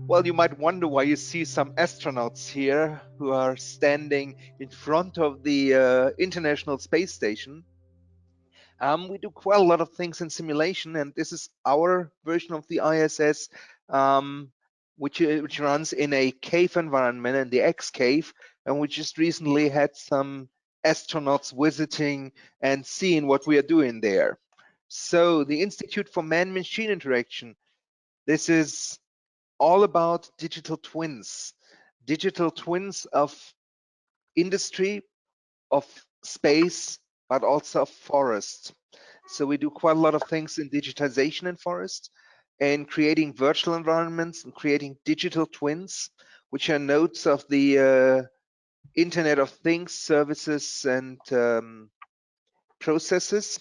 Well, you might wonder why you see some astronauts here who are standing in front of the International Space Station. We do quite a lot of things in simulation, and this is our version of the ISS, which runs in a cave environment, in the X cave, and we just recently had some astronauts visiting and seeing what we are doing there. So the Institute for Man-Machine Interaction, this is all about digital twins of industry, of space, but also of forest. So we do quite a lot of things in digitization in forest and creating virtual environments and creating digital twins, which are nodes of the Internet of Things services and processes.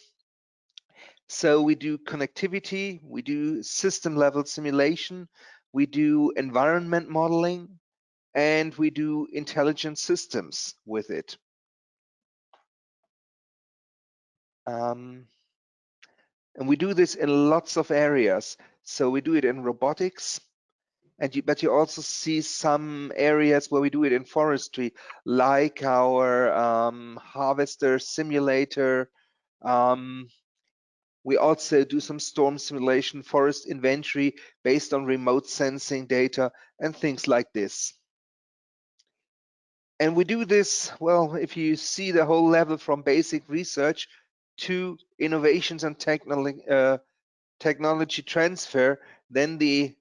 So we do connectivity, we do system level simulation, we do environment modeling, and we do intelligent systems with it. And we do this in lots of areas. So we do it in robotics, but you also see some areas where we do it in forestry, like our harvester simulator. We also do some storm simulation, forest inventory based on remote sensing data and things like this. And we do this, well, if you see the whole level from basic research to innovations and technology transfer, then the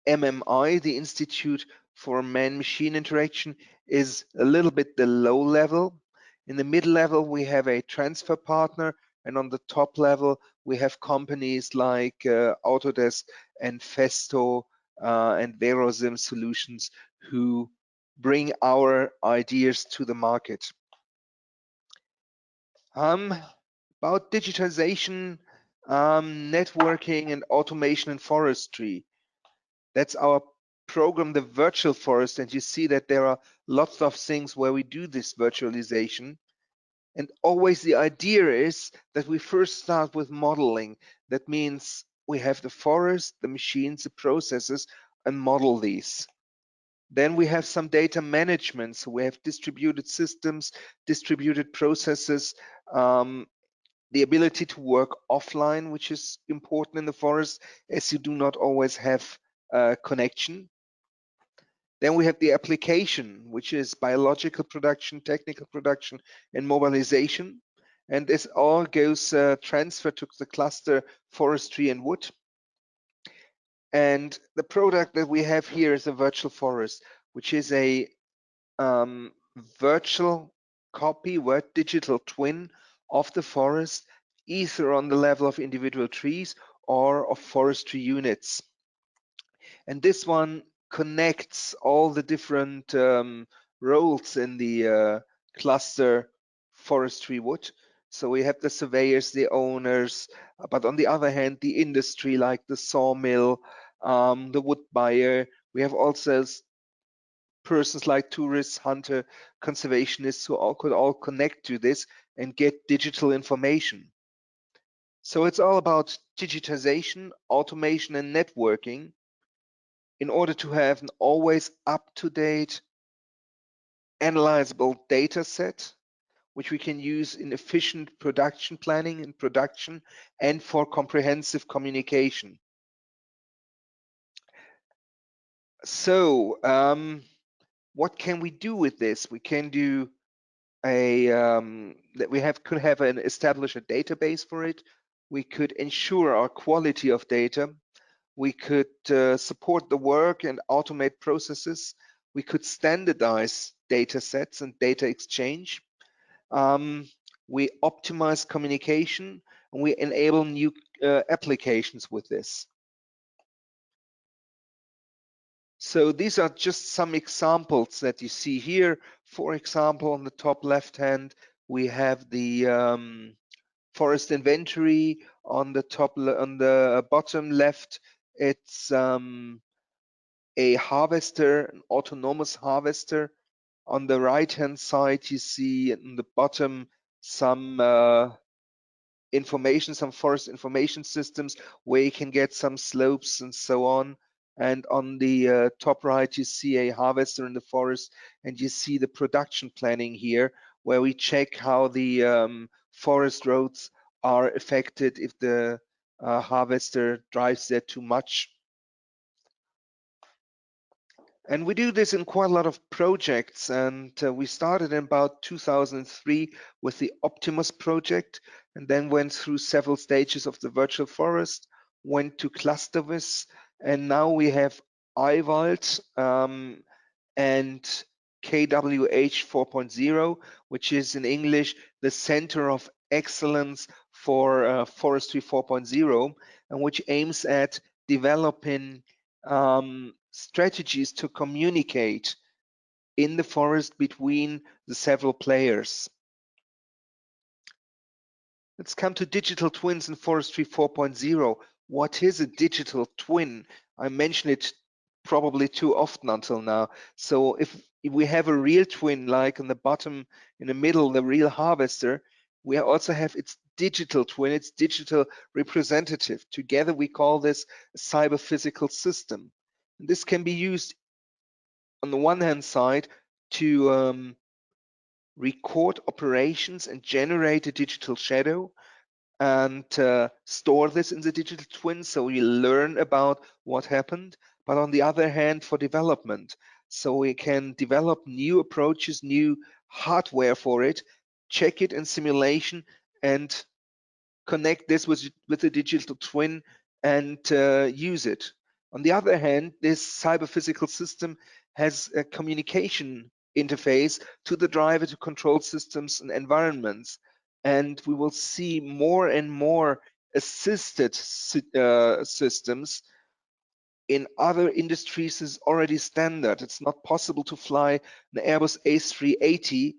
MMI, the Institute for Man-Machine Interaction, is a little bit the low level. In the mid level, we have a transfer partner, and on the top level, we have companies like Autodesk and Festo and Verosim Solutions who bring our ideas to the market. About digitization, networking, and automation in forestry. That's our program, the virtual forest, and you see that there are lots of things where we do this virtualization. And always the idea is that we first start with modeling. That means we have the forest, the machines, the processes, and model these. Then we have some data management. So we have distributed systems, distributed processes, the ability to work offline, which is important in the forest, as you do not always have connection. Then we have the application, which is biological production, technical production, and mobilization. And this all goes transferred to the cluster forestry and wood. And the product that we have here is a virtual forest, which is a virtual copy, digital twin of the forest, either on the level of individual trees or of forestry units. And this one connects all the different roles in the cluster forestry wood. So we have the surveyors, the owners, but on the other hand, the industry like the sawmill, the wood buyer. We have also persons like tourists, hunter, conservationists who could all connect to this and get digital information. So it's all about digitization, automation, and networking in order to have an always up-to-date, analyzable data set, which we can use in efficient production planning and production and for comprehensive communication. So what can we do with this? We can do could have establish a database for it. We could ensure our quality of data. We could support the work and automate processes. We could standardize data sets and data exchange. We optimize communication, and we enable new applications with this. So these are just some examples that you see here. For example, on the top left hand, we have the forest inventory. On the bottom left, it's a harvester, an autonomous harvester. On the right hand side, you see in the bottom some information, some forest information systems where you can get some slopes and so on. And on the top right, you see a harvester in the forest, and you see the production planning here, where we check how the forest roads are affected if the harvester drives there too much. And we do this in quite a lot of projects, and we started in about 2003 with the Optimus project, and then went through several stages of the virtual forest, went to ClusterVis, and now we have iWald and KWH 4.0, which is in English the Center of Excellence for Forestry 4.0, and which aims at developing strategies to communicate in the forest between the several players. Let's come to digital twins in Forestry 4.0. What is a digital twin? I mentioned it probably too often until now. So if we have a real twin, like on the bottom, in the middle, the real harvester, we also have its digital twin, its digital representative. Together we call this a cyber-physical system. And this can be used on the one hand side to record operations and generate a digital shadow, and store this in the digital twin so we learn about what happened, but on the other hand for development, so we can develop new approaches, new hardware for it, check it in simulation, and connect this with the digital twin and use it. On the other hand, this cyber physical system has a communication interface to the driver, to control systems and environments. And we will see more and more assisted systems in other industries is already standard. It's not possible to fly an Airbus A380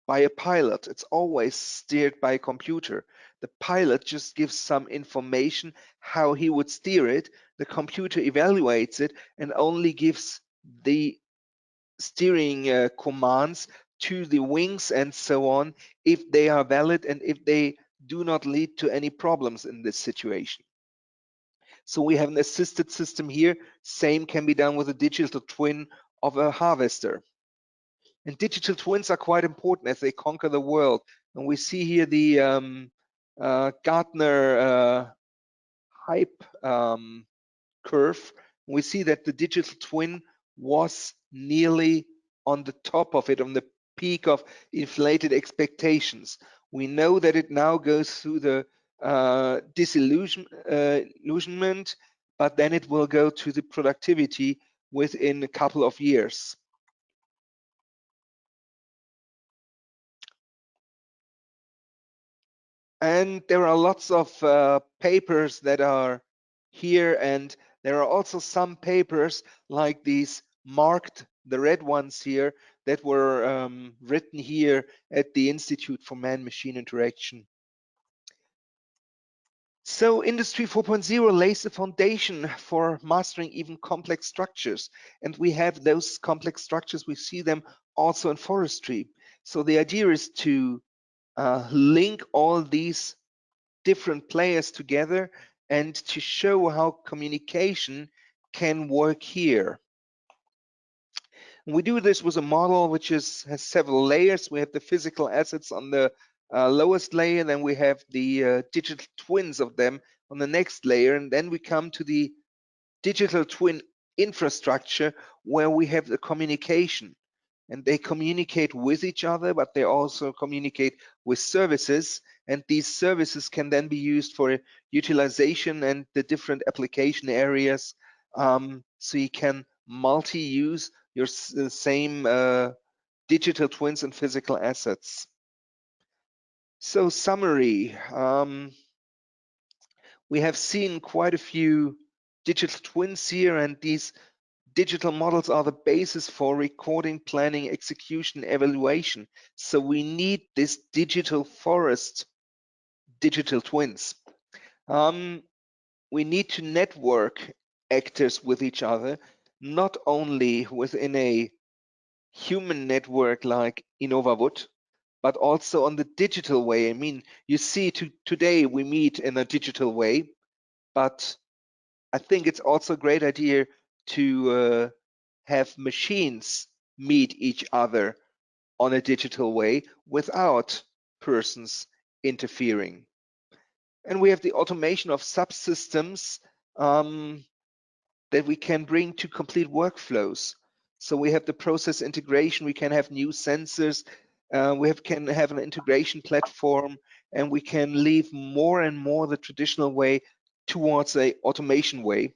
by a pilot. It's always steered by a computer. The pilot just gives some information how he would steer it. The computer evaluates it and only gives the steering commands to the wings and so on if they are valid and if they do not lead to any problems in this situation. So we have an assisted system here. Same can be done with a digital twin of a harvester. And digital twins are quite important as they conquer the world. And we see here the Gartner hype curve. We see that the digital twin was nearly on the top of it, on the peak of inflated expectations. We know that it now goes through the disillusionment, but then it will go to the productivity within a couple of years. And there are lots of papers that are here, and there are also some papers like these marked, the red ones here, that were written here at the Institute for Man-Machine Interaction. So Industry 4.0 lays the foundation for mastering even complex structures. And we have those complex structures, we see them also in forestry. So the idea is to link all these different players together and to show how communication can work here. And we do this with a model which has several layers. We have the physical assets on the lowest layer, then we have the digital twins of them on the next layer, and then we come to the digital twin infrastructure where we have the communication. And they communicate with each other, but they also communicate with services. And these services can then be used for utilization and the different application areas. So you can multi-use your same digital twins and physical assets. So summary, we have seen quite a few digital twins here, and these digital models are the basis for recording, planning, execution, evaluation. So we need this digital forest, digital twins. We need to network actors with each other, not only within a human network like InnovaWood, but also on the digital way. I mean, you see today we meet in a digital way, but I think it's also a great idea to have machines meet each other on a digital way without persons interfering. And we have the automation of subsystems that we can bring to complete workflows. So we have the process integration, we can have new sensors, can have an integration platform, and we can leave more and more the traditional way towards a automation way.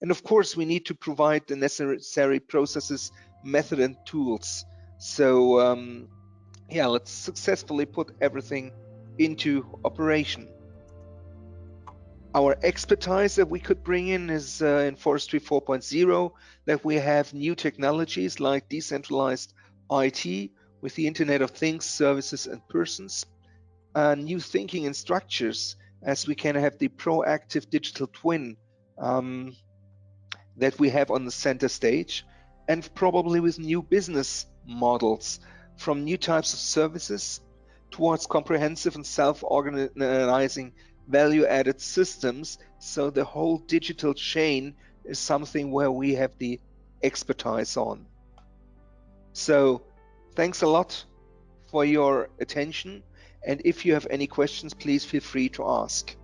And of course, we need to provide the necessary processes, method, and tools. So yeah, let's successfully put everything into operation. Our expertise that we could bring in is in Forestry 4.0, that we have new technologies like decentralized IT with the Internet of Things, services, and persons, new thinking and structures, as we can have the proactive digital twin that we have on the center stage, and probably with new business models from new types of services towards comprehensive and self-organizing value-added systems. So the whole digital chain is something where we have the expertise on. So thanks a lot for your attention. And if you have any questions, please feel free to ask.